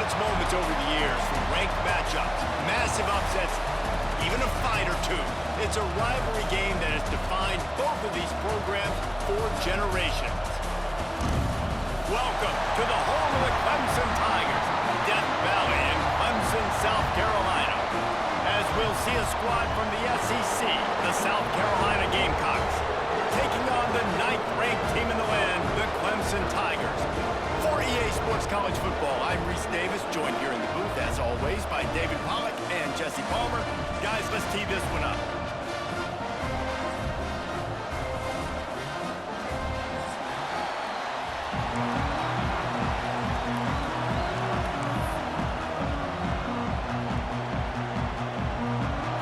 its moments over the years, from ranked matchups, massive upsets, even a fight or two. It's a rivalry game that has defined both of these programs for generations. Welcome to the home of the Clemson Tigers, Death Valley in Clemson, South Carolina. As we'll see a squad from the SEC, the South Carolina Gamecocks, taking on the 9th-ranked team in the land, the Clemson Tigers. For EA Sports College Football, I'm Reese Davis, joined here in the booth, as always, by David Pollack and Jesse Palmer. Guys, let's tee this one up.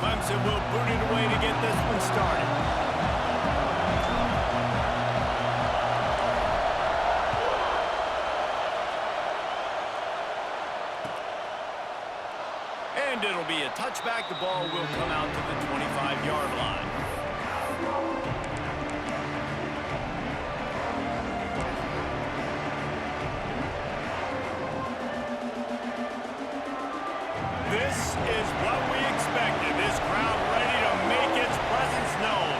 Clemson will boot it away to get this one started. And it'll be a touchback. The ball will come out to the 25-yard line. This is what we expected. This crowd ready to make its presence known.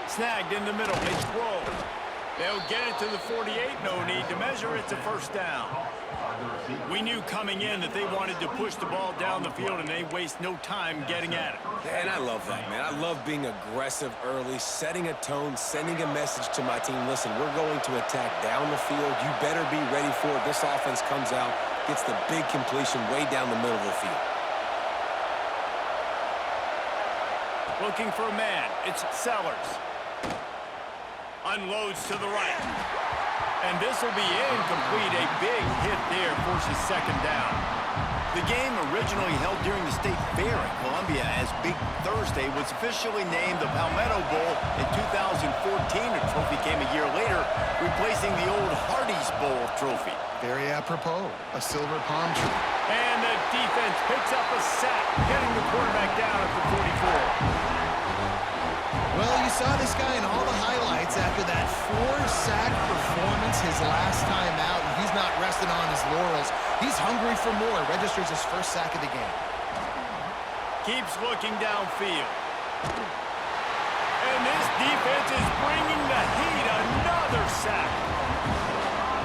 Snagged in the middle. It's rolled. They'll get it to the 48. No need to measure. It's a first down. We knew coming in that they wanted to push the ball down the field, and they waste no time getting at it. And I love that, man. I love being aggressive early, setting a tone, sending a message to my team. Listen, we're going to attack down the field. You better be ready for it. This offense comes out, gets the big completion way down the middle of the field. Looking for a man. It's Sellers. Unloads to the right. And this will be incomplete. A big hit there forces second down. The game, originally held during the State Fair in Columbia as Big Thursday, was officially named the Palmetto Bowl in 2014. The trophy came a year later, replacing the old Hardee's Bowl trophy. Very apropos, a silver palm tree. And the defense picks up a sack, getting the quarterback down at the 44. Well, you saw this guy in all the highlights after that 4-sack performance his last time out, and he's not resting on his laurels. He's hungry for more. Registers his first sack of the game. Keeps looking downfield. And this defense is bringing the heat. Another sack.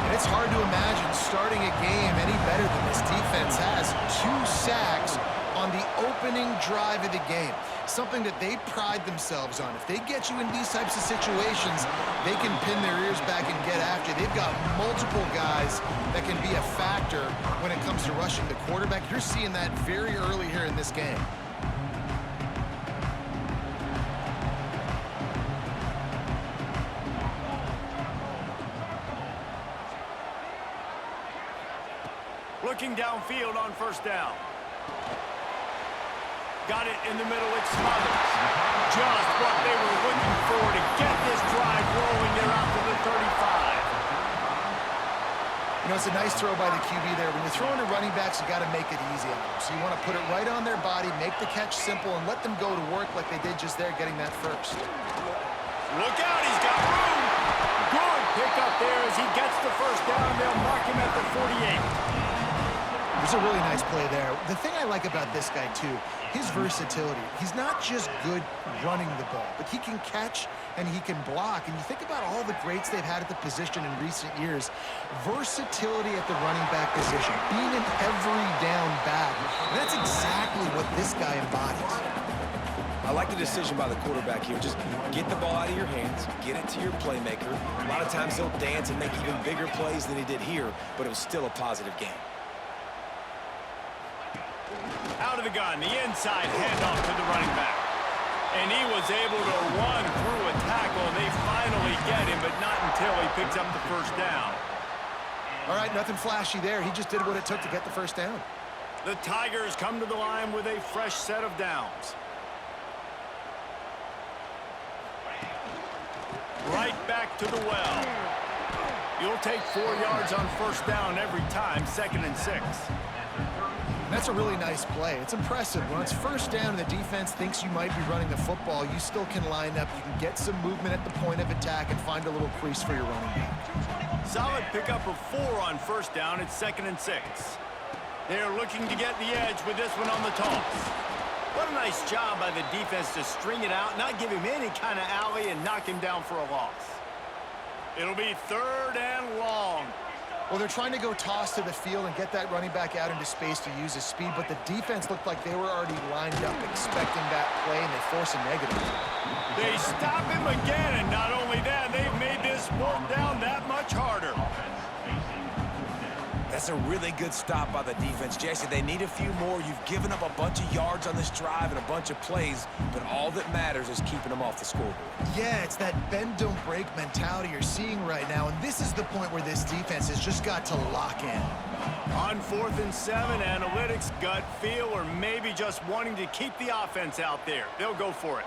And it's hard to imagine starting a game any better than this defense has. 2 sacks on the opening drive of the game. Something that they pride themselves on. If they get you in these types of situations, they can pin their ears back and get after. They've got multiple guys that can be a factor when it comes to rushing the quarterback. You're seeing that very early here in this game. Looking downfield on first down. Got it in the middle, it's Smothers. Just what they were looking for to get this drive rolling. They're out to the 35. You know, it's a nice throw by the QB there. When you're throwing to running backs, you got to make it easy on them. So you want to put it right on their body, make the catch simple, and let them go to work like they did just there, getting that first. Look out, he's got room. Good pickup there as he gets the first down. They'll mark him at the 48. There's a really nice play there. The thing I like about this guy, too, his versatility. He's not just good running the ball, but he can catch and he can block. And you think about all the greats they've had at the position in recent years. Versatility at the running back position, being an every down back. And that's exactly what this guy embodies. I like the decision by the quarterback here. Just get the ball out of your hands, get it to your playmaker. A lot of times he'll dance and make even bigger plays than he did here, but it was still a positive game. Out of the gun, the inside handoff to the running back. And he was able to run through a tackle. They finally get him, but not until he picks up the first down. All right, nothing flashy there. He just did what it took to get the first down. The Tigers come to the line with a fresh set of downs. Right back to the well. You'll take 4 yards on first down every time, 2nd and 6. That's a really nice play. It's impressive. When it's first down and the defense thinks you might be running the football, you still can line up. You can get some movement at the point of attack and find a little crease for your running back. Solid pickup of 4 on first down. It's 2nd and 6. They're looking to get the edge with this one on the toss. What a nice job by the defense to string it out, not give him any kind of alley, and knock him down for a loss. It'll be 3rd and long. Well, they're trying to go toss to the field and get that running back out into space to use his speed, but the defense looked like they were already lined up expecting that play, and they force a negative. They stop him again, and not only that, they've made this 4th down that much harder. That's a really good stop by the defense. Jesse, they need a few more. You've given up a bunch of yards on this drive and a bunch of plays, but all that matters is keeping them off the scoreboard. Yeah, it's that bend, don't break mentality you're seeing right now, and this is the point where this defense has just got to lock in. On 4th and 7, analytics, gut feel, or maybe just wanting to keep the offense out there. They'll go for it.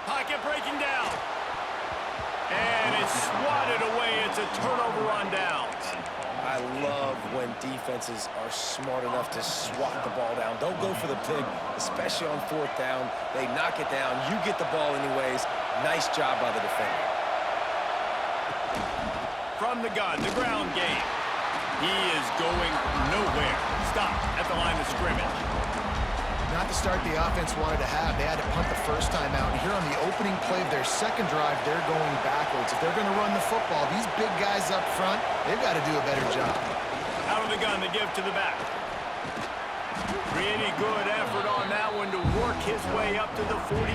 Pocket breaking down. And it's swatted away. It's a turnover on downs. I love when defenses are smart enough to swat the ball down. Don't go for the pick, especially on 4th down. They knock it down. You get the ball anyways. Nice job by the defender. From the gun, the ground game. He is going nowhere. Stop at the line of scrimmage. Not the start the offense wanted to have. They had to punt the first time out. And here on the opening play of their second drive, they're going backwards. If they're going to run the football, these big guys up front, they've got to do a better job. Out of the gun, they give to the back. Pretty good effort on that one to work his way up to the 42.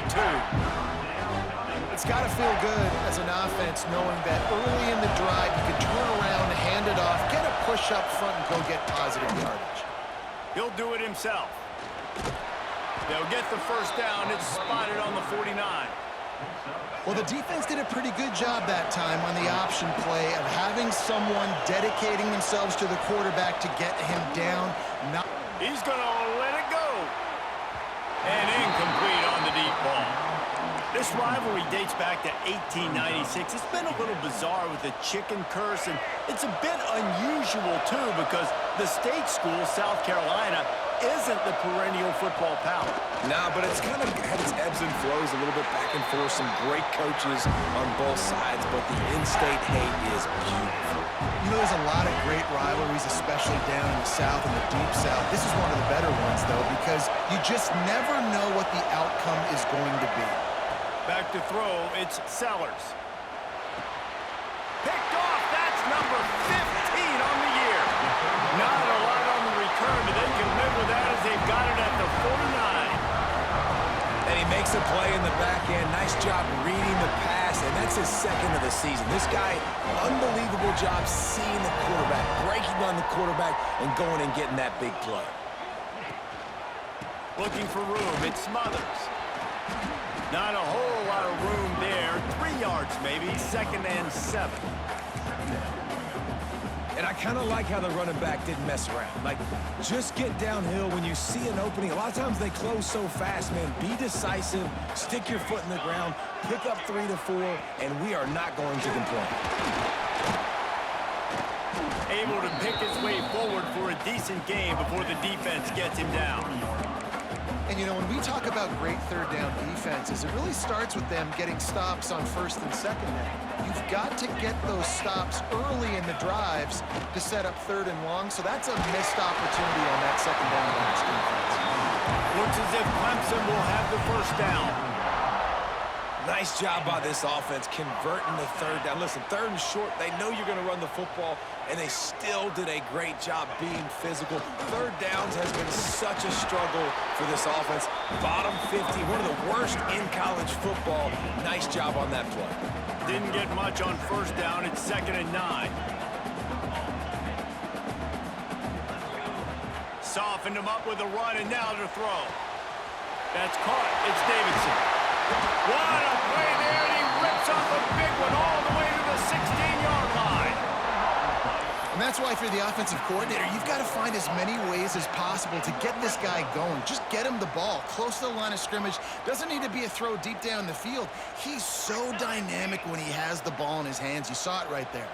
It's got to feel good as an offense knowing that early in the drive you can turn around, hand it off, get a push up front, and go get positive yardage. He'll do it himself. They'll get the first down. It's spotted on the 49. Well, the defense did a pretty good job that time on the option play of having someone dedicating themselves to the quarterback to get him down. He's going to let it go. And incomplete on the deep ball. This rivalry dates back to 1896. It's been a little bizarre with the chicken curse, and it's a bit unusual, too, because the state school, South Carolina, isn't the perennial football power. Nah, but it's kind of had its ebbs and flows, a little bit back and forth, some great coaches on both sides, but the in-state hate is beautiful. You know, there's a lot of great rivalries, especially down in the South and the Deep South. This is one of the better ones, though, because you just never know what the outcome is going to be. Back to throw, it's Sellers. Picked off, that's number 15 on the year. Not a lot on the return, but they can live with that as they've got it at the 49. And he makes a play in the back end. Nice job reading the pass, and that's his 2nd of the season. This guy, unbelievable job seeing the quarterback, breaking on the quarterback, and going and getting that big play. Looking for room, it's Smothers. Not a whole lot of room there. 3 yards maybe, 2nd and 7. And I kind of like how the running back didn't mess around. Like, just get downhill when you see an opening. A lot of times they close so fast, man. Be decisive, stick your foot in the ground, pick up 3 to 4, and we are not going to complain. Able to pick his way forward for a decent game before the defense gets him down. And, you know, when we talk about great 3rd down defenses, it really starts with them getting stops on 1st and 2nd down. You've got to get those stops early in the drives to set up 3rd and long, so that's a missed opportunity on that 2nd down by this defense. Looks as if Clemson will have the first down. Nice job by this offense converting the 3rd down. Listen, 3rd and short, they know you're going to run the football, and they still did a great job being physical. 3rd downs has been such a struggle for this offense. Bottom 50, one of the worst in college football. Nice job on that play. Didn't get much on first down. It's 2nd and 9. Softened him up with a run, and now to throw. That's caught. It's Davidson. What a play there, and he rips off a big one all the way to the 16-yard line. And that's why, if you're the offensive coordinator, you've got to find as many ways as possible to get this guy going. Just get him the ball close to the line of scrimmage. Doesn't need to be a throw deep down the field. He's so dynamic when he has the ball in his hands. You saw it right there.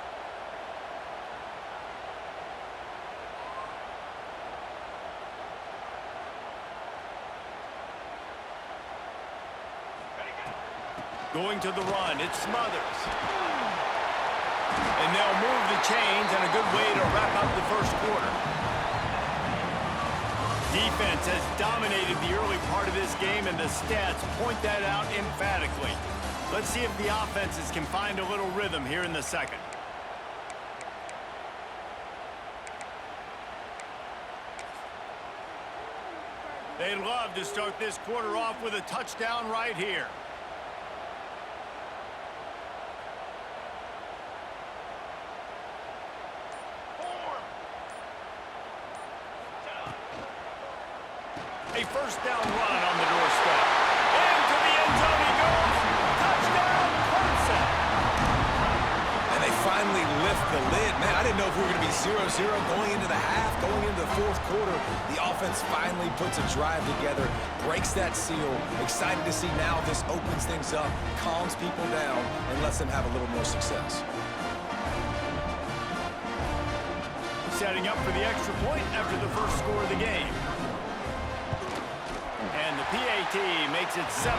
Going to the run, it's Smothers. they'll move the chains, and a good way to wrap up the first quarter. Defense has dominated the early part of this game, and the stats point that out emphatically. Let's see if the offenses can find a little rhythm here in the second. They'd love to start this quarter off with a touchdown right here. A first down run on the doorstep. Into the end zone he goes. Touchdown, Clemson. And they finally lift the lid. Man, I didn't know if we were going to be 0-0 going into the half, going into the fourth quarter. The offense finally puts a drive together, breaks that seal. Excited to see now this opens things up, calms people down, and lets them have a little more success. Setting up for the extra point after the first score of the game. And the PAT makes it 7-0.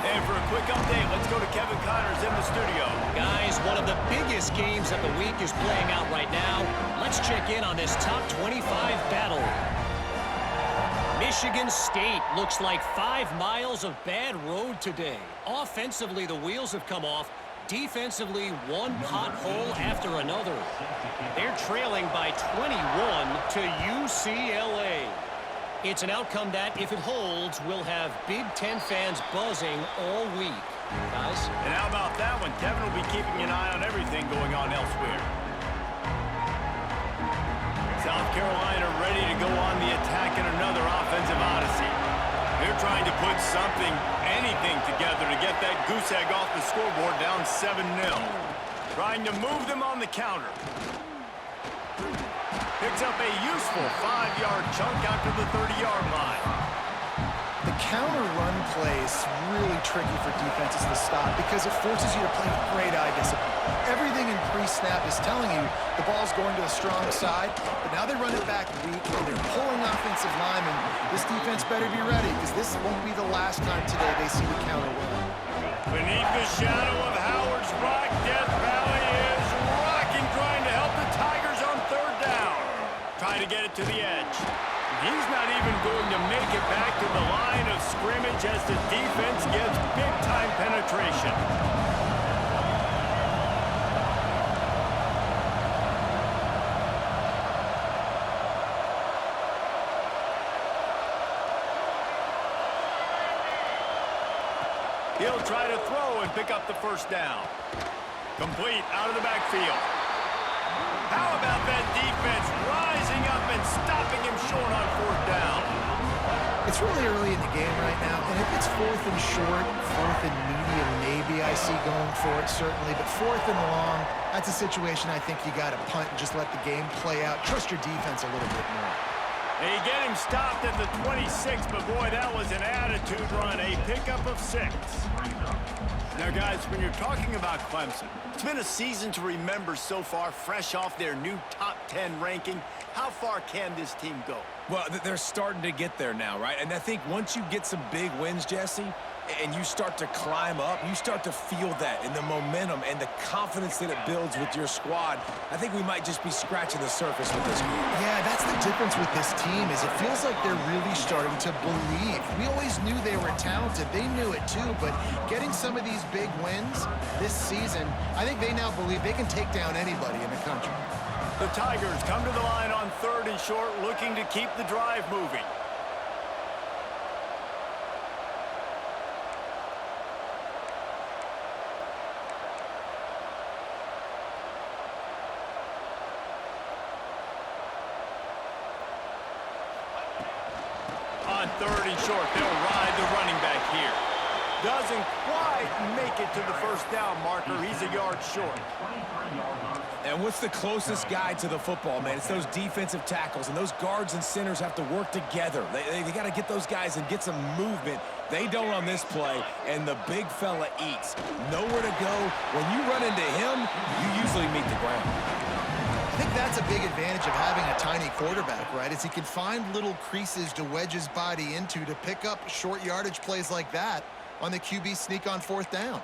And for a quick update, let's go to Kevin Connors in the studio. Guys, one of the biggest games of the week is playing out right now. Let's check in on this top 25 battle. Michigan State looks like 5 miles of bad road today. Offensively, the wheels have come off. Defensively, one pothole after another. They're trailing by 21 to UCLA. It's an outcome that, if it holds, will have Big Ten fans buzzing all week. Guys? And how about that one? Kevin will be keeping an eye on everything going on elsewhere. South Carolina ready to go on the attack in another offensive odyssey. They're trying to put something, anything together to get that goose egg off the scoreboard down 7-0. Trying to move them on the counter. Picks up a useful 5-yard chunk after the 30-yard line. The counter run play is really tricky for defenses to stop because it forces you to play with great eye discipline. Everything in pre-snap is telling you the ball's going to the strong side, but now they run it back weak and they're pulling offensive linemen. This defense better be ready because this won't be the last time today they see the counter run. Beneath the shadow of Howard's Rock, Death Valley is rocking, trying to help the Tigers on third down. Trying to get it to the edge. He's not even going to make it back to the line of scrimmage as the defense gets big-time penetration. He'll try to throw and pick up the first down. Complete out of the backfield. How about that defense rising up and stopping him short on fourth down? It's really early in the game right now, and if it's fourth and short, fourth and medium, maybe I see going for it, certainly. But fourth and long, that's a situation I think you got to punt and just let the game play out. Trust your defense a little bit more. They get him stopped at the 26, but boy, that was an attitude run, a pickup of 6. Now, guys, when you're talking about Clemson, it's been a season to remember so far, fresh off their new top 10 ranking. How far can this team go? Well, they're starting to get there now, right? And I think once you get some big wins, Jesse, and you start to climb up, you start to feel that and the momentum and the confidence that it builds with your squad. I think we might just be scratching the surface with this group. Yeah, that's the difference with this team is it feels like they're really starting to believe. We always knew they were talented. They knew it too, but getting some of these big wins this season, I think they now believe they can take down anybody in the country. The Tigers come to the line on third and short, looking to keep the drive moving. On third and short, they'll ride the running back here. Doesn't quite make it to the first down marker. He's a yard short. And what's the closest guy to the football, man? It's those defensive tackles, and those guards and centers have to work together. They got to get those guys and get some movement. They don't on this play, and the big fella eats. Nowhere to go. When you run into him, you usually meet the ground. I think that's a big advantage of having a tiny quarterback, right? Is he can find little creases to wedge his body into to pick up short yardage plays like that on the QB sneak on fourth down.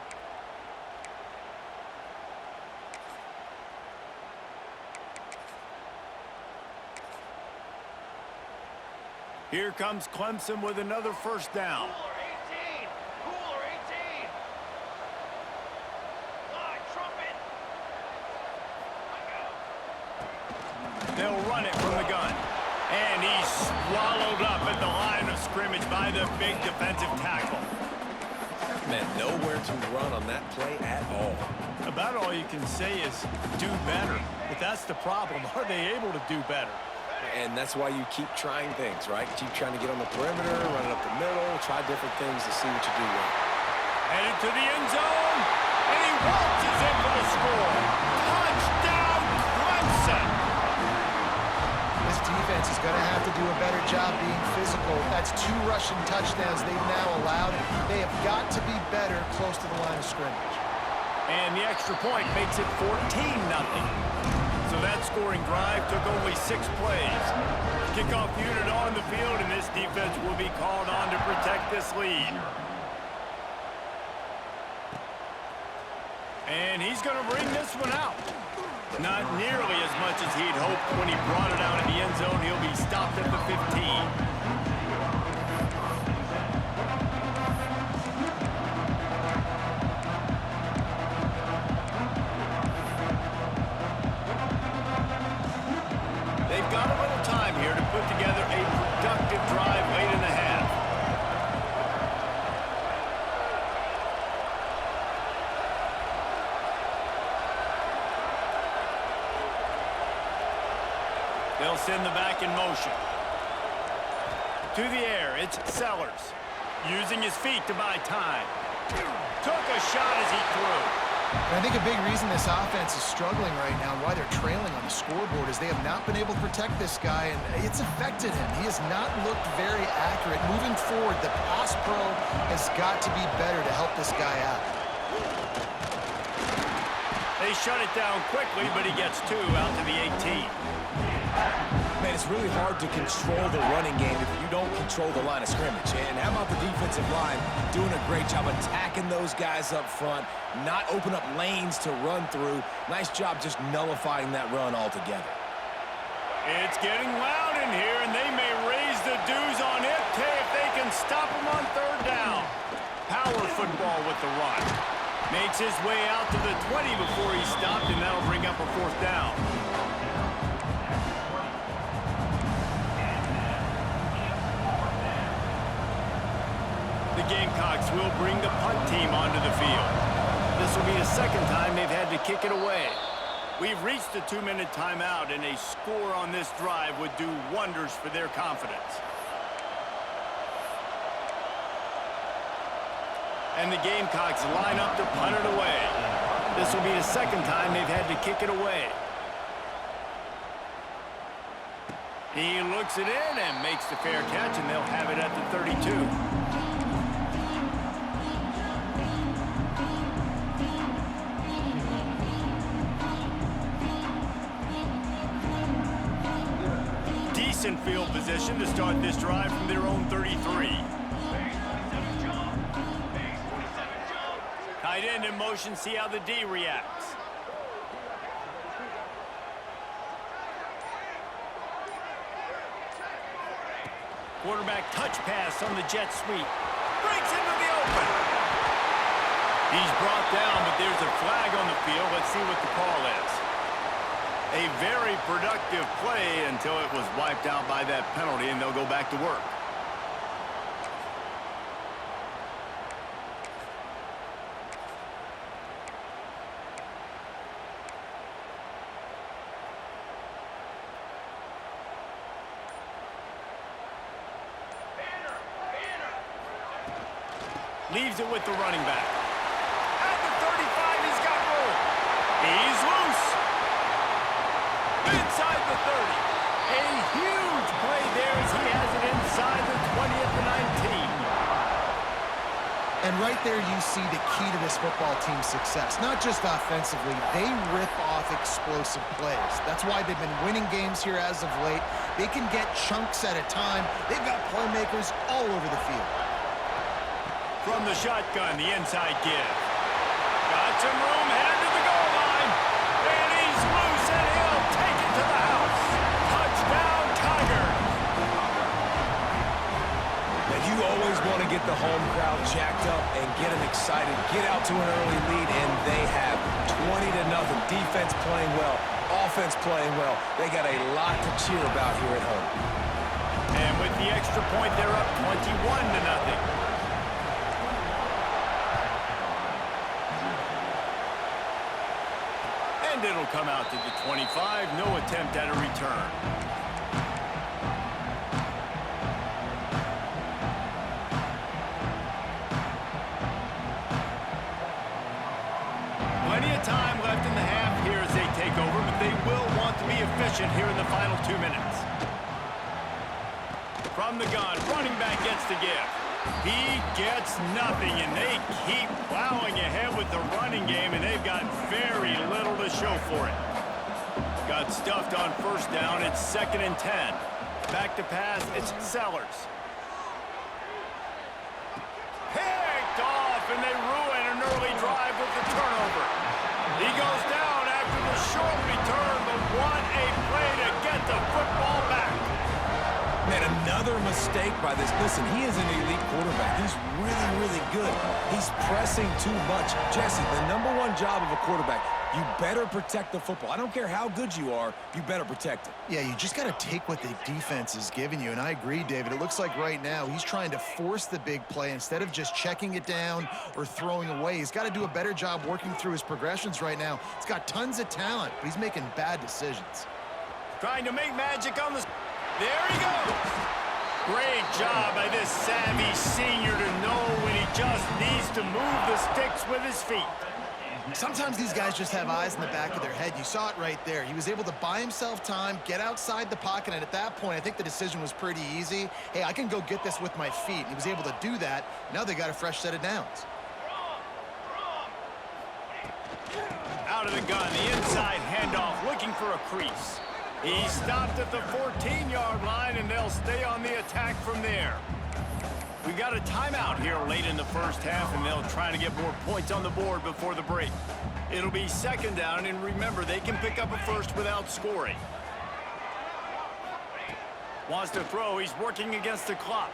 Here comes Clemson with another first down. Cooler 18. Line, trumpet. They'll run it from the gun. And he's swallowed up at the line of scrimmage by the big defensive tackle. Man, nowhere to run on that play at all. About all you can say is do better. But that's the problem. Are they able to do better? And that's why you keep trying things, right? Keep trying to get on the perimeter, run it up the middle, try different things to see what you do well. Headed to the end zone. And he waltzes in for the score. Touchdown, Clemson! This defense is going to have to do a better job being physical. That's 2 rushing touchdowns they've now allowed. They have got to be better close to the line of scrimmage. And the extra point makes it 14-0. So that scoring drive took only 6 plays. Kickoff unit on the field, and this defense will be called on to protect this lead. And he's going to bring this one out. Not nearly as much as he'd hoped when he brought it out in the end zone. He'll be stopped at the 15. They've got a little time here to put together a productive drive late in the half. They'll send the back in motion. To the air, it's Sellers. Using his feet to buy time. Took a shot as he threw. And I think a big reason this offense is struggling right now and why they're trailing on the scoreboard is they have not been able to protect this guy, and it's affected him. He has not looked very accurate. Moving forward, the pass pro has got to be better to help this guy out. They shut it down quickly, but he gets 2 out to the 18. Man, it's really hard to control the running game if you don't control the line of scrimmage. And how about the defensive line doing a great job attacking those guys up front, not open up lanes to run through. Nice job just nullifying that run altogether. It's getting loud in here, and they may raise the dues on it if they can stop him on 3rd down. Power football with the run. Makes his way out to the 20 before he's stopped, and that'll bring up a 4th down. The Gamecocks will bring the punt team onto the field. This will be the 2nd time they've had to kick it away. We've reached the 2-minute timeout, and a score on this drive would do wonders for their confidence. And the Gamecocks line up to punt it away. This will be the 2nd time they've had to kick it away. He looks it in and makes the fair catch, and they'll have it at the 32. Decent field position to start this drive from their own 33. Tight end in motion, see how the D reacts. Quarterback touch pass on the jet sweep. Breaks into the open. He's brought down, but there's a flag on the field. Let's see what the call is. A very productive play until it was wiped out by that penalty, and they'll go back to work. Leaves it with the running back. At the 35, he's got room. He's loose. Inside the 30. A huge play there as he has it inside the 20 at the 19. And right there you see the key to this football team's success. Not just offensively, they rip off explosive plays. That's why they've been winning games here as of late. They can get chunks at a time. They've got playmakers all over the field. From the shotgun, the inside give. Got some room, headed to the goal line. And he's loose, and he'll take it to the house. Touchdown, Tigers. the home crowd jacked up and get them excited. Get out to an early lead, and they have 20-0. Defense playing well, offense playing well. They got a lot to cheer about here at home. And with the extra point, they're up 21-0. And it'll come out to the 25. No attempt at a return. Plenty of time left in the half here as they take over, but they will want to be efficient here in the final 2 minutes. From the gun, running back gets the give. He gets nothing, and they keep plowing ahead with the running game, and they've got very little to show for it. Got stuffed on first down. It's 2nd and 10. Back to pass. It's Sellers. Picked off, and they ruin an early drive with the turnover. He goes down after the short return, but what a play to get the football back. Man, another mistake by this. Listen, he is an elite quarterback. He's really, really good. He's pressing too much. Jesse, the #1 job of a quarterback, you better protect the football. I don't care how good you are, you better protect it. Yeah, you just got to take what the defense is giving you, and I agree, David. It looks like right now he's trying to force the big play instead of just checking it down or throwing away. He's got to do a better job working through his progressions right now. He's got tons of talent, but he's making bad decisions. Trying to make magic on the... There he goes. Great job by this savvy senior to know when he just needs to move the sticks with his feet. Sometimes these guys just have eyes in the back of their head. You saw it right there. He was able to buy himself time, get outside the pocket, and at that point, I think the decision was pretty easy. Hey, I can go get this with my feet. He was able to do that. Now they got a fresh set of downs. Out of the gun, the inside handoff, looking for a crease. He stopped at the 14-yard line, and they'll stay on the attack from there. We got a timeout here late in the first half, and they'll try to get more points on the board before the break. It'll be 2nd down, and remember, they can pick up a first without scoring. Wants to throw. He's working against the clock.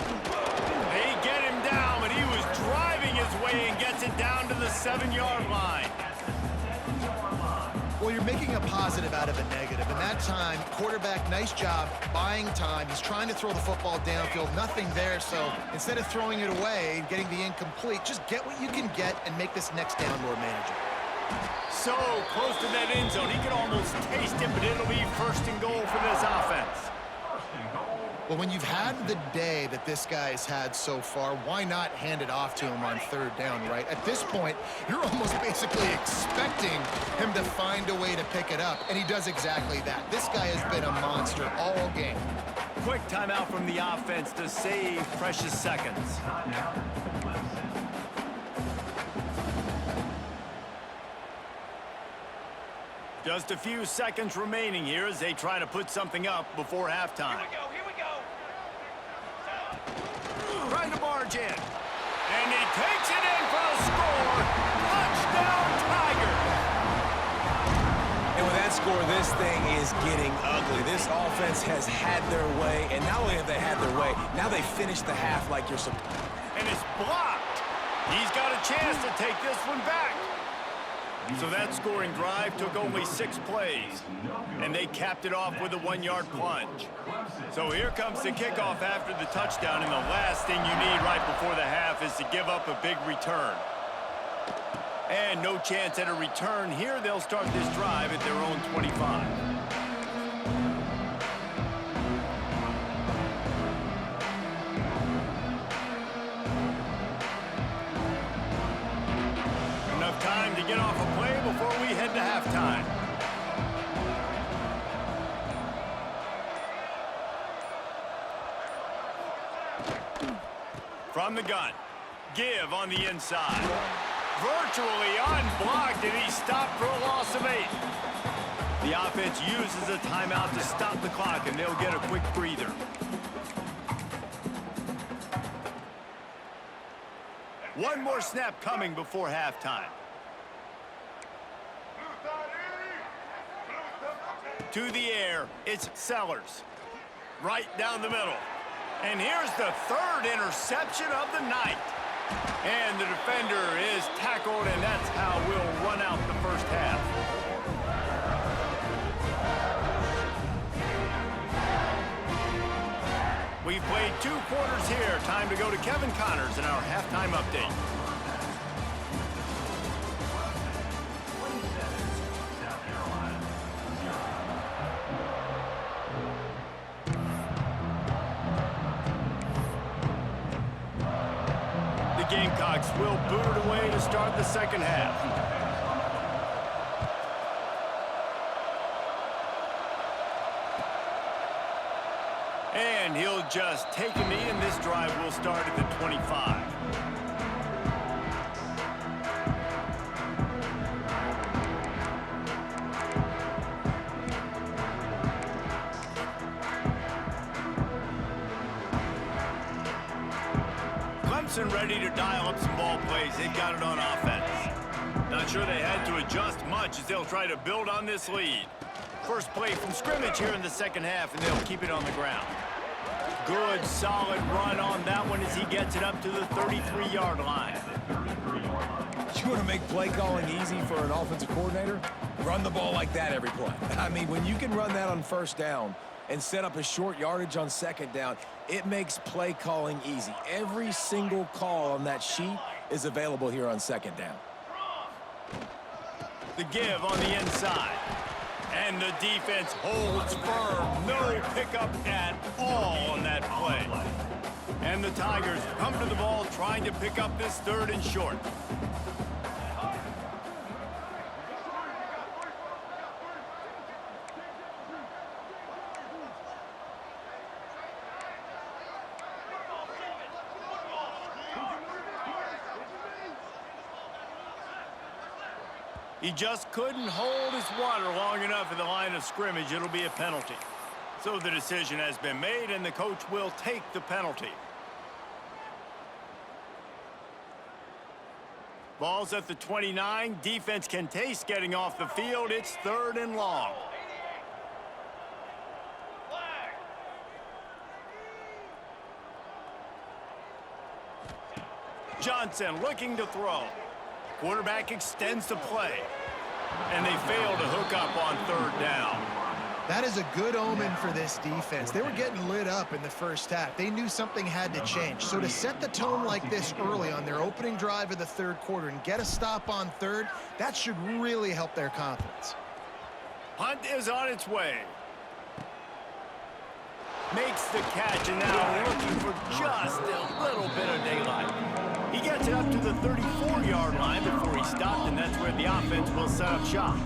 They get him down, but he was driving his way and gets it down to the 7-yard line. Well, you're making a positive out of a negative. In that time, quarterback, nice job buying time. He's trying to throw the football downfield. Nothing there, so instead of throwing it away and getting the incomplete, just get what you can get and make this next down more manageable. So close to that end zone. He can almost taste it, but it'll be 1st and goal for this offense. Well, when you've had the day that this guy's had so far, why not hand it off to him on 3rd down, right? At this point, you're almost basically expecting him to find a way to pick it up, and he does exactly that. This guy has been a monster all game. Quick timeout from the offense to save precious seconds. Just a few seconds remaining here as they try to put something up before halftime. Here we go. Trying to barge in. And he takes it in for a score. Touchdown, Tigers. And with that score, this thing is getting ugly. This offense has had their way, and not only have they had their way, now they finish the half like you're supposed to. And it's blocked. He's got a chance to take this one back. So that scoring drive took only 6 plays, and they capped it off with a 1-yard plunge. So here comes the kickoff after the touchdown, and the last thing you need right before the half is to give up a big return. And no chance at a return here. They'll start this drive at their own 25. Time to get off a play before we head to halftime. From the gun, give on the inside. Virtually unblocked, and he stopped for a loss of 8. The offense uses a timeout to stop the clock, and they'll get a quick breather. One more snap coming before halftime. To the air, it's Sellers. right down the middle. And here's the third interception of the night. And the defender is tackled, and that's how we'll run out the first half. We've played 2 quarters here. Time to go to Kevin Connors in our halftime update. The Gamecocks will boot it away to start the second half. And he'll just take a knee, and this drive will start at the 25. Clemson ready to dial up some ball plays. They've got it on offense. Not sure they had to adjust much as they'll try to build on this lead. First play from scrimmage here in the second half, and they'll keep it on the ground. Good, solid run on that one as he gets it up to the 33-yard line. You want to make play calling easy for an offensive coordinator? Run the ball like that every play. I mean, when you can run that on first down and set up a short yardage on second down, it makes play calling easy. Every single call on that sheet is available here on second down. The give on the inside. And the defense holds firm. No pickup at all on that play. And the Tigers come to the ball trying to pick up this third and short. He just couldn't hold his water long enough in the line of scrimmage. It'll be a penalty. So the decision has been made, and the coach will take the penalty. Ball's at the 29. Defense can taste getting off the field. It's 3rd and long. Johnson looking to throw. Quarterback extends the play. And they fail to hook up on 3rd down. That is a good omen for this defense. They were getting lit up in the first half. They knew something had to change. So to set the tone like this early on their opening drive of the 3rd quarter and get a stop on 3rd, that should really help their confidence. Punt is on its way. Makes the catch, and now looking for just a little bit of daylight. He gets it up to the 34-yard line before he stopped, and that's where the offense will set up shop.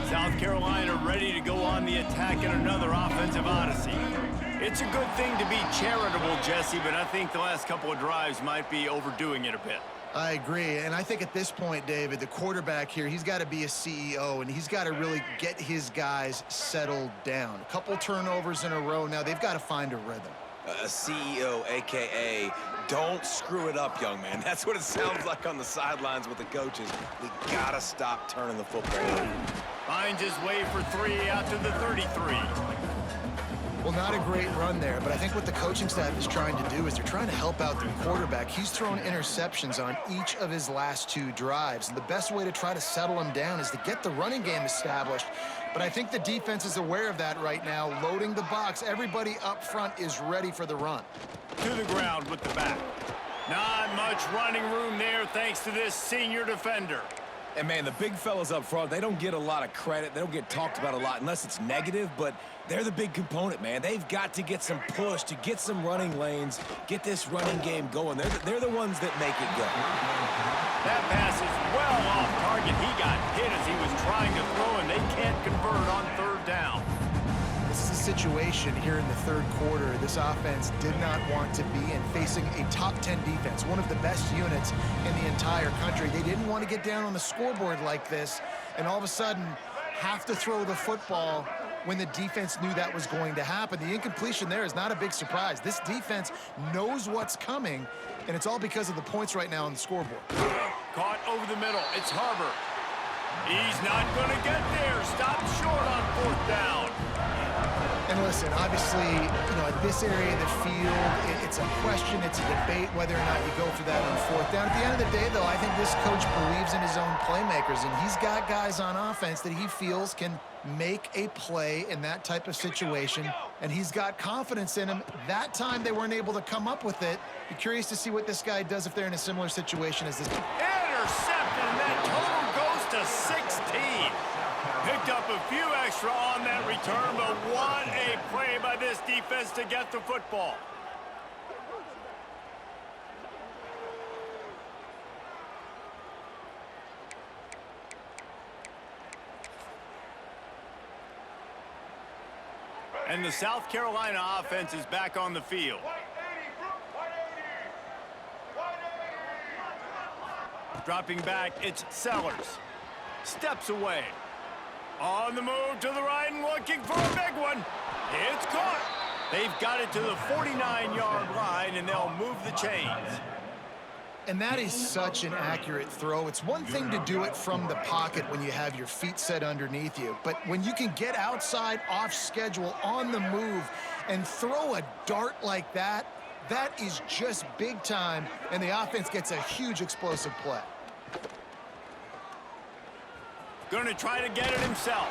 South Carolina ready to go on the attack in another offensive odyssey. It's a good thing to be charitable, Jesse, but I think the last couple of drives might be overdoing it a bit. I agree, and I think at this point, David, the quarterback here, he's got to be a CEO, and he's got to really get his guys settled down. A couple turnovers in a row now. They've got to find a rhythm. A CEO, a.k.a. don't screw it up, young man. That's what it sounds like on the sidelines with the coaches. We got to stop turning the football over. Finds his way for 3 out to the 33. Well, not a great run there, but I think what the coaching staff is trying to do is they're trying to help out their quarterback. He's thrown interceptions on each of his last 2 drives, and the best way to try to settle him down is to get the running game established. But I think the defense is aware of that right now, loading the box. Everybody up front is ready for the run. To the ground with the back. Not much running room there thanks to this senior defender. And, man, the big fellas up front, they don't get a lot of credit. They don't get talked about a lot unless it's negative, but they're the big component, man. They've got to get some push, to get some running lanes, get this running game going. They're the ones that make it go. That pass is well off target. He got hit as he was trying to throw, and they can't convert on 3rd down. This is a situation here in the 3rd quarter this offense did not want to be in, facing a top 10 defense, one of the best units in the entire country. They didn't want to get down on the scoreboard like this and all of a sudden have to throw the football when the defense knew that was going to happen. The incompletion there is not a big surprise. This defense knows what's coming, and it's all because of the points right now on the scoreboard. Caught over the middle. It's Harbor. He's not going to get there. Stopped short on 4th down. And listen, obviously, at this area of the field, it's a question, it's a debate whether or not you go for that on 4th down. At the end of the day, though, I think this coach believes in his own playmakers, and he's got guys on offense that he feels can make a play in that type of situation, and he's got confidence in him. That time they weren't able to come up with it. Be curious to see what this guy does if they're in a similar situation as this. Intercepted, and that total goes to 16. Picked up a few extra on that return, but what a play by this defense to get the football. And the South Carolina offense is back on the field. Dropping back, it's Sellers. Steps away. On the move to the right and looking for a big one. It's caught. They've got it to the 49-yard line, and they'll move the chains. And that is such an accurate throw. It's one thing to do it from the pocket when you have your feet set underneath you, but when you can get outside, off schedule, on the move, and throw a dart like that, that is just big time, and the offense gets a huge explosive play. Going to try to get it himself.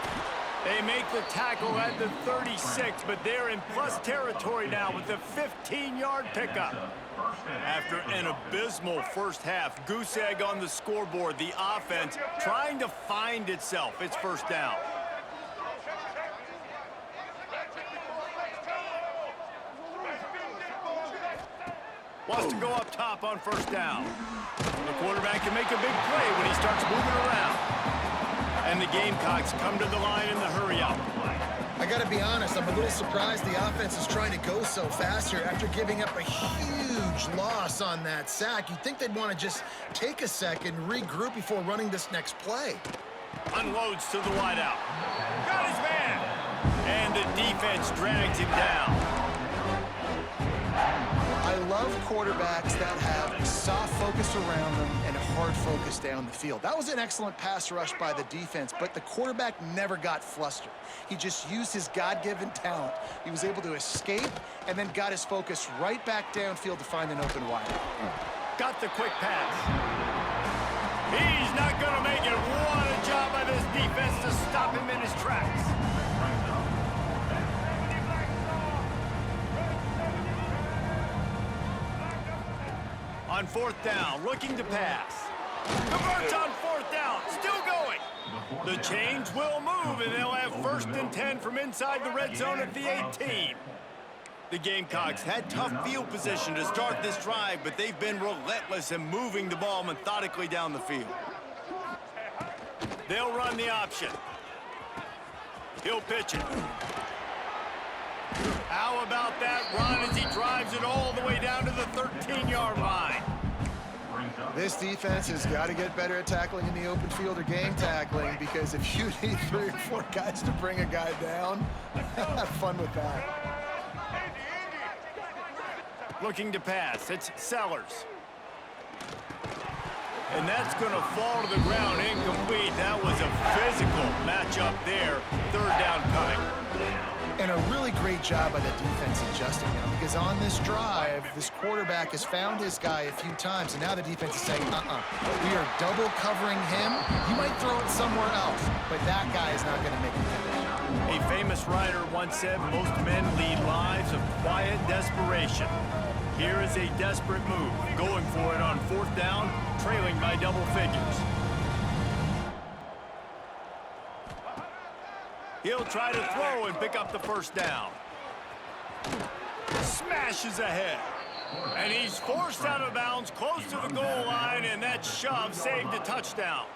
They make the tackle at the 36, but they're in plus territory now with a 15-yard pickup. After an abysmal first half, goose egg on the scoreboard, the offense trying to find itself. It's 1st down. Wants to go up top on 1st down. The quarterback can make a big play when he starts moving around. And the Gamecocks come to the line in the hurry-up. I got to be honest, I'm a little surprised the offense is trying to go so fast here after giving up a huge loss on that sack. You'd think they'd want to just take a second, regroup before running this next play. Unloads to the wideout. Got his man. And the defense drags him down. I love quarterbacks that have soft focus around them and hard focus down the field. That was an excellent pass rush by the defense, but the quarterback never got flustered. He just used his God-given talent. He was able to escape and then got his focus right back downfield to find an open wideout. Got the quick pass. He's not going to make it. What a job by this defense to stop him in his tracks. On 4th down, looking to pass. Converts on 4th down, still going. The chains will move, and they'll have 1st and 10 from inside the red zone at the 18. The Gamecocks had tough field position to start this drive, but they've been relentless in moving the ball methodically down the field. They'll run the option. He'll pitch it. How about that run as he drives it all the way down to the 13-yard line? This defense has got to get better at tackling in the open field or game tackling, because if you need 3 or 4 guys to bring a guy down, have fun with that. Looking to pass, it's Sellers. And that's going to fall to the ground incomplete. That was a physical matchup there. 3rd down coming. And a really great job by the defense adjusting now, because on this drive, this quarterback has found his guy a few times, and now the defense is saying, we are double covering him. You might throw it somewhere else, but that guy is not going to make the catch. A famous writer once said, most men lead lives of quiet desperation. Here is a desperate move, going for it on 4th down, trailing by double figures. He'll try to throw and pick up the 1st down. Smashes ahead. And he's forced out of bounds close to the goal line, and that shove saved a touchdown.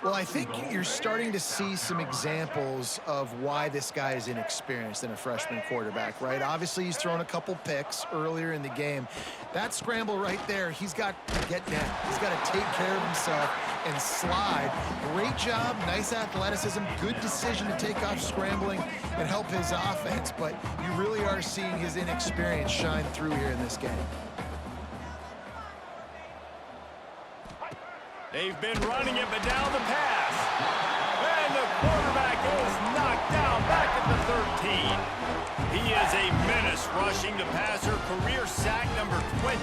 Well, I think you're starting to see some examples of why this guy is inexperienced in a freshman quarterback, right? Obviously, he's thrown a couple picks earlier in the game. That scramble right there, he's got to get down. He's got to take care of himself and slide. Great job, nice athleticism, good decision to take off scrambling and help his offense, but you really are seeing his inexperience shine through here in this game. They've been running it, but down the pass. And the quarterback is knocked down back at the 13. He is a menace rushing the passer, career sack number 20.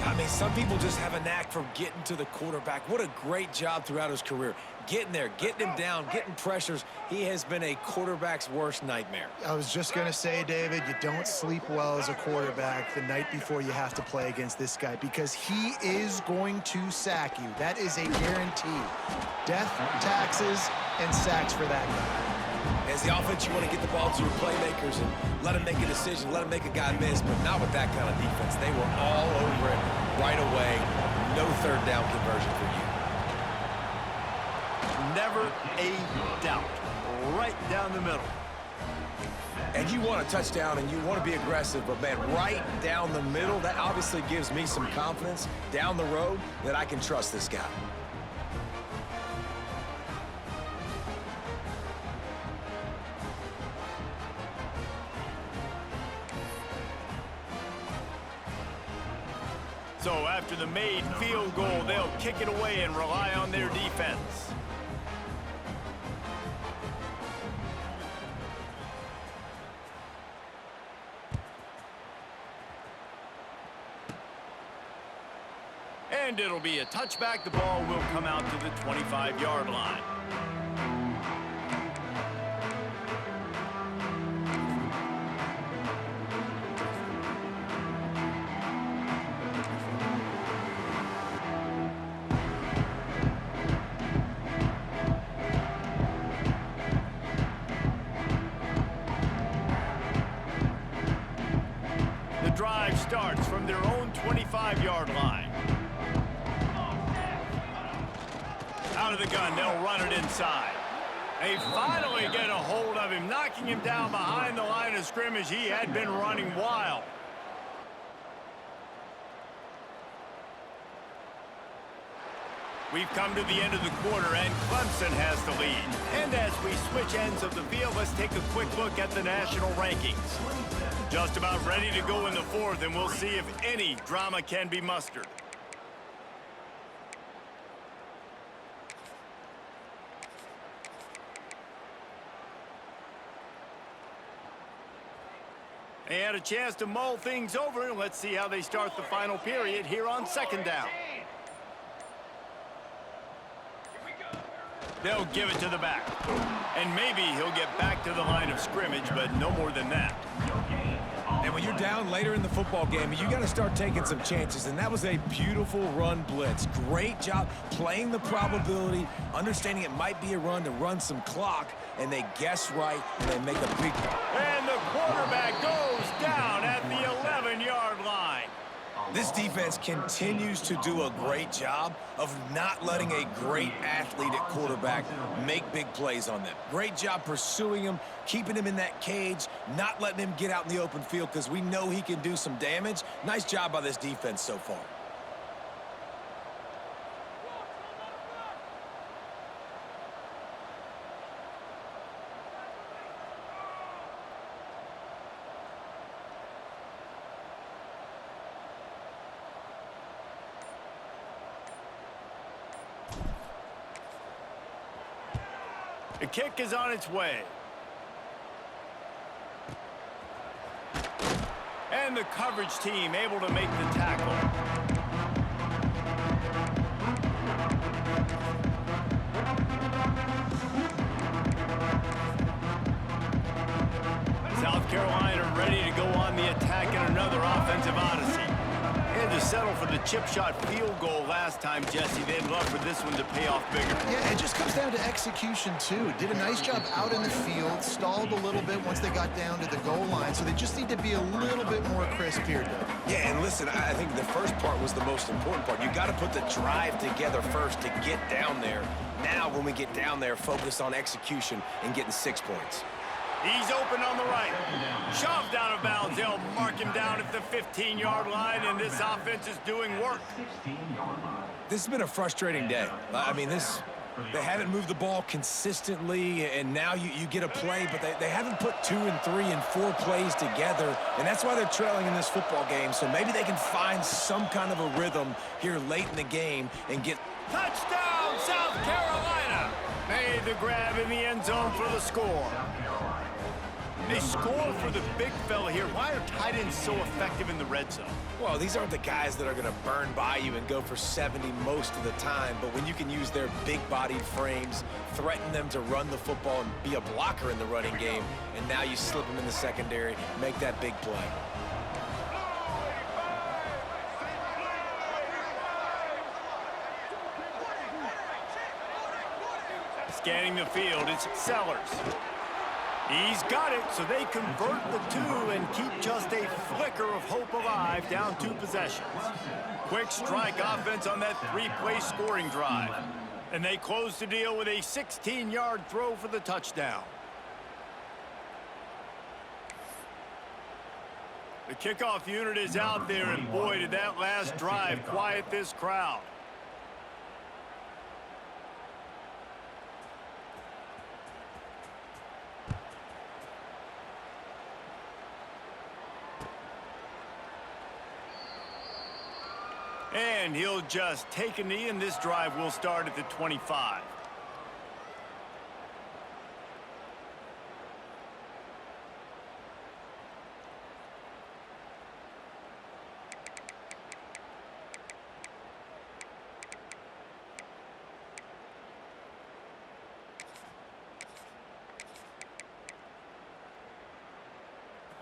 I mean, some people just have a knack for getting to the quarterback. What a great job throughout his career. Getting there, getting him down, getting pressures. He has been a quarterback's worst nightmare. I was just going to say, David, you don't sleep well as a quarterback the night before you have to play against this guy because he is going to sack you. That is a guarantee. Death, taxes, and sacks for that guy. As the offense, you want to get the ball to your playmakers and let them make a decision, let them make a guy miss, but not with that kind of defense. They were all over it right away. No third down conversion for you. Never a doubt. Right down the middle. And you want a touchdown and you want to be aggressive, but man, right down the middle, that obviously gives me some confidence down the road that I can trust this guy. So after the made field goal, they'll kick it away and rely on their defense. And it'll be a touchback. The ball will come out to the 25-yard line. The drive starts from their own 25-yard line. Out of the gun, they'll run it inside. They finally get a hold of him, knocking him down behind the line of scrimmage. He had been running wild. We've come to the end of the quarter, and Clemson has the lead. And as we switch ends of the field, let's take a quick look at the national rankings. Just about ready to go in the fourth, and we'll see if any drama can be mustered. They had a chance to mull things over, and let's see how they start the final period here on second down. They'll give it to the back. And maybe he'll get back to the line of scrimmage, but no more than that. And when you're down later in the football game, you got to start taking some chances, and that was a beautiful run blitz. Great job playing the probability, understanding it might be a run to run some clock, and they guess right, and they make a big... And the quarterback goes down at the 11-yard line. This defense continues to do a great job of not letting a great athlete at quarterback make big plays on them. Great job pursuing him, keeping him in that cage, not letting him get out in the open field because we know he can do some damage. Nice job by this defense so far. The kick is on its way. And the coverage team able to make the tackle. South Carolina ready to go on the attack in another offensive odyssey. had to settle for the chip shot field goal last time, Jesse. They'd love for this one to pay off bigger. Yeah, it just comes down to execution, too. Did a nice job out in the field, stalled a little bit once they got down to the goal line, so they just need to be a little bit more crisp here, Doug. Yeah, and listen, I think the first part was the most important part. You got to put the drive together first to get down there. Now, when we get down there, focus on execution and getting 6 points. He's open on the right. Shoved out of bounds. They'll mark him down at the 15-yard line, and this offense is doing work. This has been a frustrating day. I mean, they haven't moved the ball consistently, and now you get a play, but they haven't put 2 and 3 and 4 plays together, and that's why they're trailing in this football game. So maybe they can find some kind of a rhythm here late in the game and get... Touchdown, South Carolina! Made the grab in the end zone for the score. They score for the big fella here. Why are tight ends so effective in the red zone? Well, these aren't the guys that are going to burn by you and go for 70 most of the time, but when you can use their big-bodied frames, threaten them to run the football and be a blocker in the running game, and now you slip them in the secondary, make that big play. Scanning the field, it's Sellers. He's got it, so they convert the 2 and keep just a flicker of hope alive, down 2 possessions. Quick strike offense on that 3-play scoring drive. And they close the deal with a 16-yard throw for the touchdown. The kickoff unit is out there, and boy, did that last drive quiet this crowd. And he'll just take a knee, and this drive will start at the 25.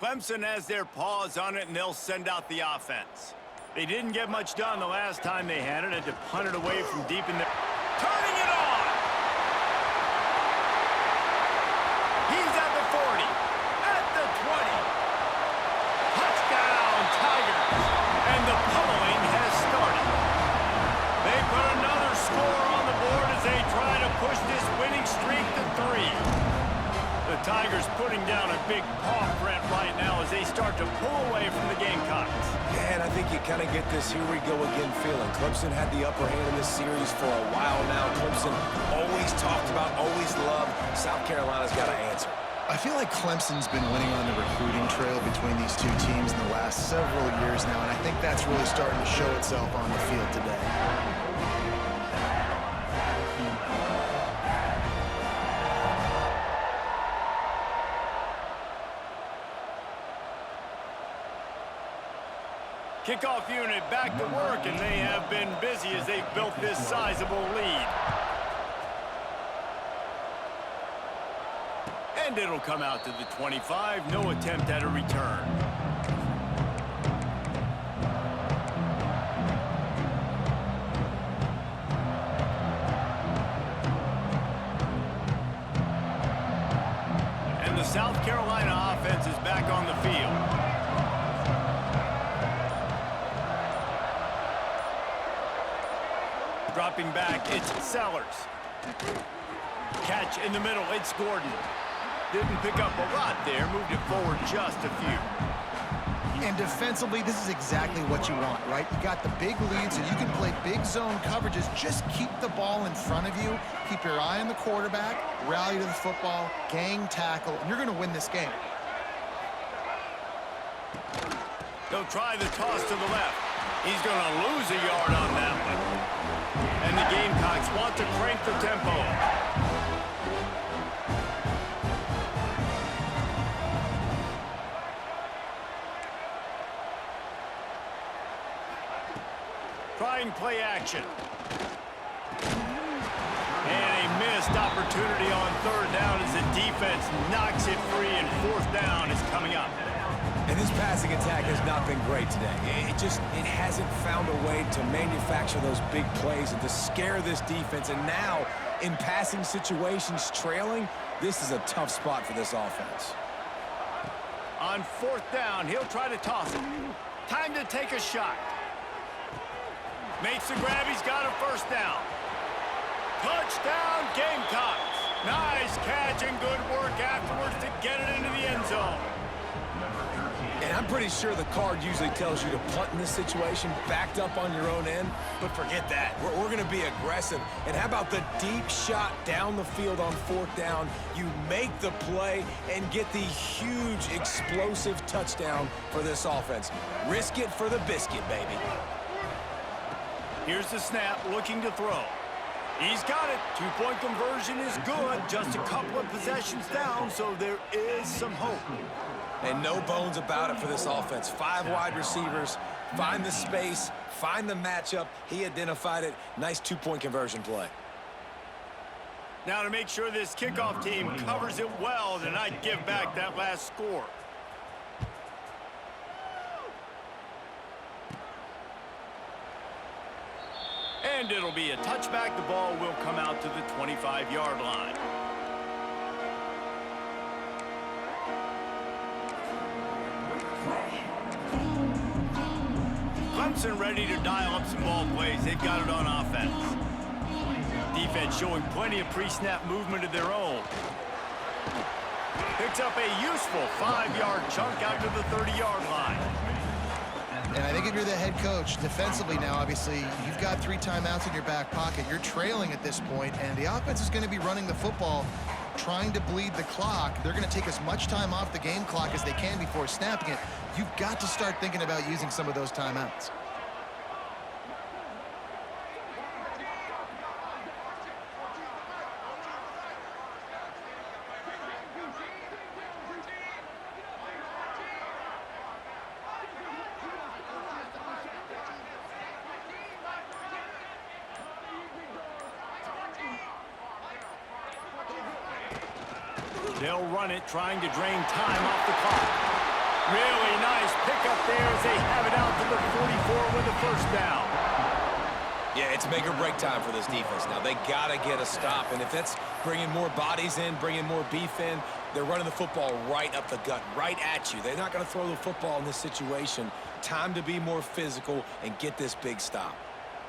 Clemson has their paws on it, and they'll send out the offense. They didn't get much done the last time they had it. Had to punt it away from deep in there. Turning it on! He's at the 40. At the 20. Touchdown, Tigers! And the pummeling has started. They put another score on the board as they try to push this winning streak to 3. The Tigers putting down a big paw print right now as they start to pull away from the Gamecocks. Yeah, and I think you kind of get this here we go again feeling. Clemson had the upper hand in this series for a while now. Clemson always talked about, always loved. South Carolina's got to answer. I feel like Clemson's been winning on the recruiting trail between these two teams in the last several years now, and I think that's really starting to show itself on the field today. Kickoff unit back to work, and they have been busy as they've built this sizable lead. And it'll come out to the 25. No attempt at a return. And the South Carolina offense is back on the field. Dropping back, it's Sellers. Catch in the middle, it's Gordon. Didn't pick up a lot there, moved it forward just a few. And defensively, this is exactly what you want, right? You got the big lead, so you can play big zone coverages. Just keep the ball in front of you. Keep your eye on the quarterback, rally to the football, gang tackle, and you're going to win this game. They'll try the toss to the left. He's going to lose a yard on that one. And the Gamecocks want to crank the tempo. Trying play action. And a missed opportunity on 3rd down as the defense knocks it free, and 4th down is coming up. And this passing attack has not been great today. It hasn't found a way to manufacture those big plays and to scare this defense. And now, in passing situations, trailing, this is a tough spot for this offense. On fourth down, he'll try to toss it. Time to take a shot. Makes the grab. He's got a first down. Touchdown, Gamecocks. Nice catch and good work afterwards to get it into the end zone. And I'm pretty sure the card usually tells you to punt in this situation, backed up on your own end, but forget that. We're going to be aggressive. And how about the deep shot down the field on fourth down? You make the play and get the huge explosive touchdown for this offense. Risk it for the biscuit, baby. Here's the snap, looking to throw. He's got it. Two-point conversion is good. Just a couple of possessions down, so there is some hope. And no bones about it for this offense. 5 wide receivers, find the space, find the matchup. He identified it. Nice two-point conversion play. Now to make sure this kickoff team covers it well to not give back that last score. And it'll be a touchback. The ball will come out to the 25-yard line. Clemson ready to dial up some ball plays. They've got it on offense. Defense showing plenty of pre-snap movement of their own. Picks up a useful 5-yard chunk out to the 30-yard line. And I think if you're the head coach, defensively now, obviously, you've got 3 timeouts in your back pocket. You're trailing at this point, and the offense is going to be running the football, trying to bleed the clock. They're going to take as much time off the game clock as they can before snapping it. You've got to start thinking about using some of those timeouts. They'll run it, trying to drain time off the clock. Really nice pickup there as they have it out to the 44 with a first down. Yeah, it's make or break time for this defense. Now, they got to get a stop, and if that's bringing more bodies in, bringing more beef in, they're running the football right up the gut, right at you. They're not going to throw the football in this situation. Time to be more physical and get this big stop.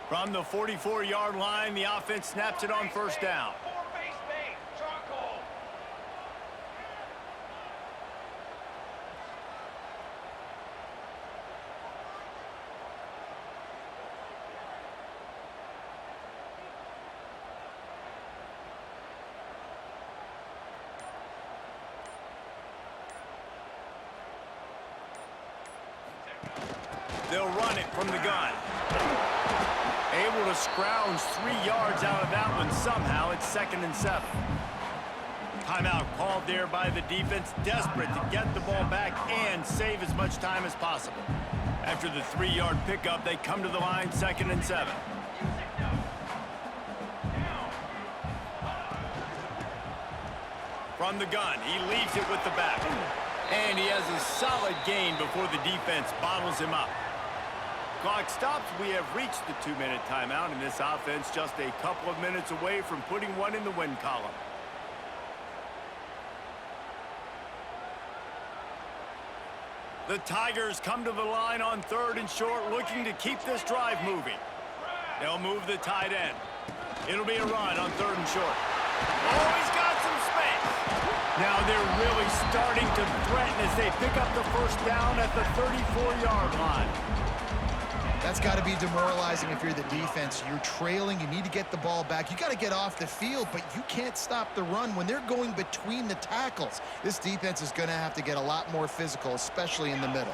From the 44-yard line, the offense snaps it on first down. They'll run it from the gun. Able to scrounge 3 yards out of that one somehow. It's 2nd and 7. Timeout called there by the defense, desperate to get the ball back and save as much time as possible. After the 3-yard pickup, they come to the line, 2nd and 7. From the gun, he leaves it with the back. And he has a solid gain before the defense bottles him up. Clock stops. We have reached the 2-minute timeout, and this offense just a couple of minutes away from putting one in the win column. The Tigers come to the line on 3rd and short, looking to keep this drive moving. They'll move the tight end. It'll be a run on 3rd and short. Oh, he's got some space. Now they're really starting to threaten as they pick up the first down at the 34-yard line. That's got to be demoralizing if you're the defense. You're trailing. You need to get the ball back. You got to get off the field, but you can't stop the run when they're going between the tackles. This defense is going to have to get a lot more physical, especially in the middle.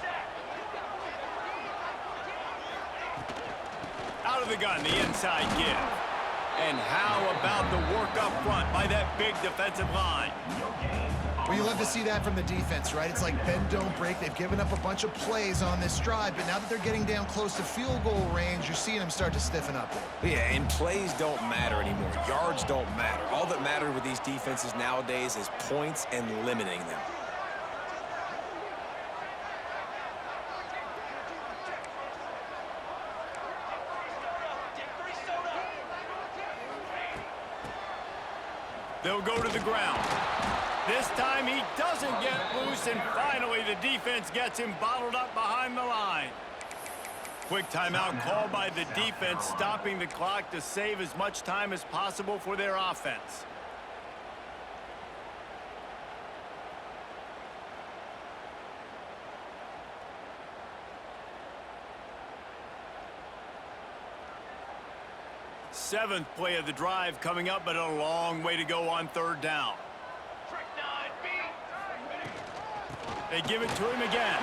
Out of the gun, the inside give. And how about the work up front by that big defensive line? Well, you love to see that from the defense, right? It's like bend, don't break. They've given up a bunch of plays on this drive, but now that they're getting down close to field goal range, you're seeing them start to stiffen up there. Yeah, and plays don't matter anymore. Yards don't matter. All that matters with these defenses nowadays is points and limiting them. They'll go to the ground. This time he doesn't get loose, and finally the defense gets him bottled up behind the line. Quick timeout called by the defense, stopping the clock to save as much time as possible for their offense. Seventh play of the drive coming up, but a long way to go on third down. Trick 9, B. They give it to him again.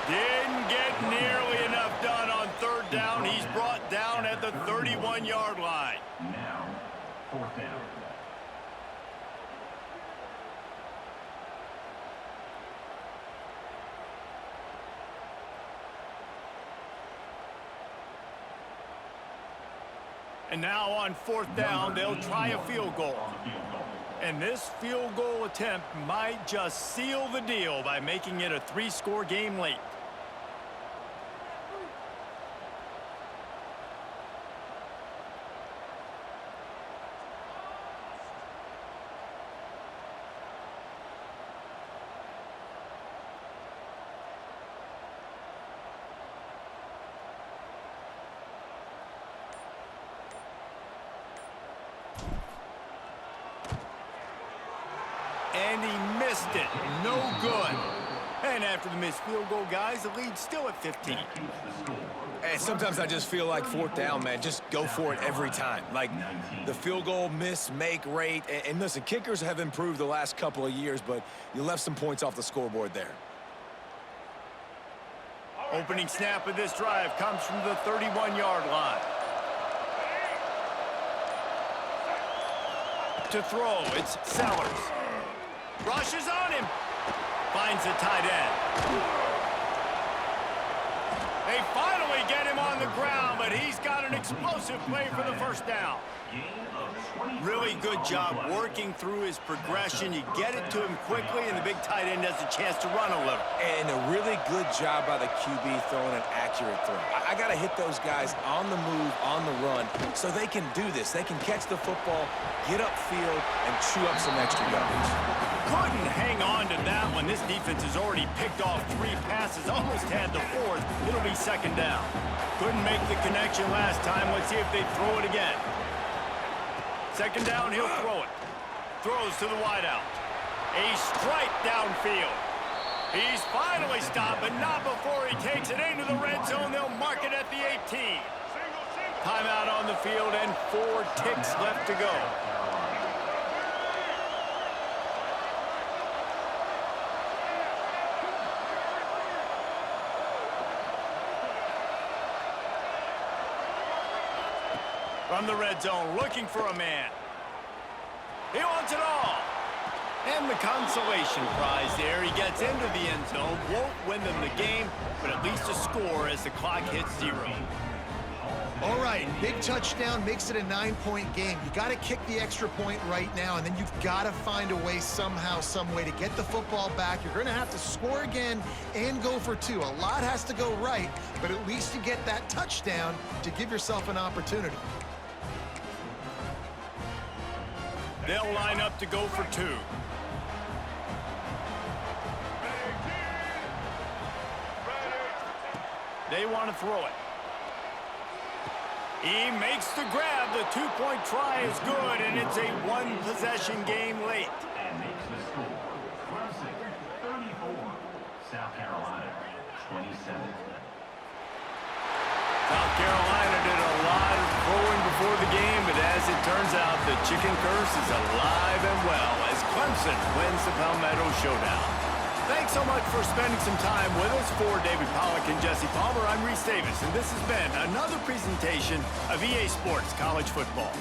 Didn't get nearly enough done on third down. He's brought down at the 31-yard line. Now, fourth down. And now on fourth down, they'll try a field goal. And this field goal attempt might just seal the deal by making it a 3-score game late. And he missed it. No good. And after the missed field goal, guys, the lead's still at 15. And sometimes I just feel like fourth down, man, just go for it every time. Like the field goal miss, make rate. And listen, kickers have improved the last couple of years, but you left some points off the scoreboard there. Opening snap of this drive comes from the 31-yard line. To throw, it's Sellers. Rushes on him. Finds a tight end. They finally get him on the ground, but he's got an explosive play for the first down. Really good job working through his progression. You get it to him quickly, and the big tight end has a chance to run a little. And a really good job by the QB throwing an accurate throw. I got to hit those guys on the move, on the run, so they can do this. They can catch the football, get upfield, and chew up some extra yardage. Couldn't hang on to that one. This defense has already picked off 3 passes, almost had the 4th. It'll be second down. Couldn't make the connection last time. Let's see if they throw it again. Second down, he'll throw it. Throws to the wideout. A strike downfield. He's finally stopped, but not before he takes it into the red zone. They'll mark it at the 18. Timeout on the field and 4 ticks left to go. From the red zone, looking for a man. He wants it all. And the consolation prize there. He gets into the end zone. Won't win them the game, but at least a score as the clock hits 0. All right, big touchdown makes it a 9-point game. You got to kick the extra point right now, and then you've got to find a way somehow, some way to get the football back. You're going to have to score again and go for 2. A lot has to go right, but at least you get that touchdown to give yourself an opportunity. They'll line up to go for 2. They want to throw it. He makes the grab. The 2-point try is good, and it's a 1-possession game late. And makes the score. Clemson, 34. South Carolina, 27. South Carolina did a lot of throwing before the game, but as it turns out, the chicken curse is alive and well as Clemson wins the Palmetto Showdown. Thanks so much for spending some time with us. For David Pollack and Jesse Palmer, I'm Reese Davis, and this has been another presentation of EA Sports College Football.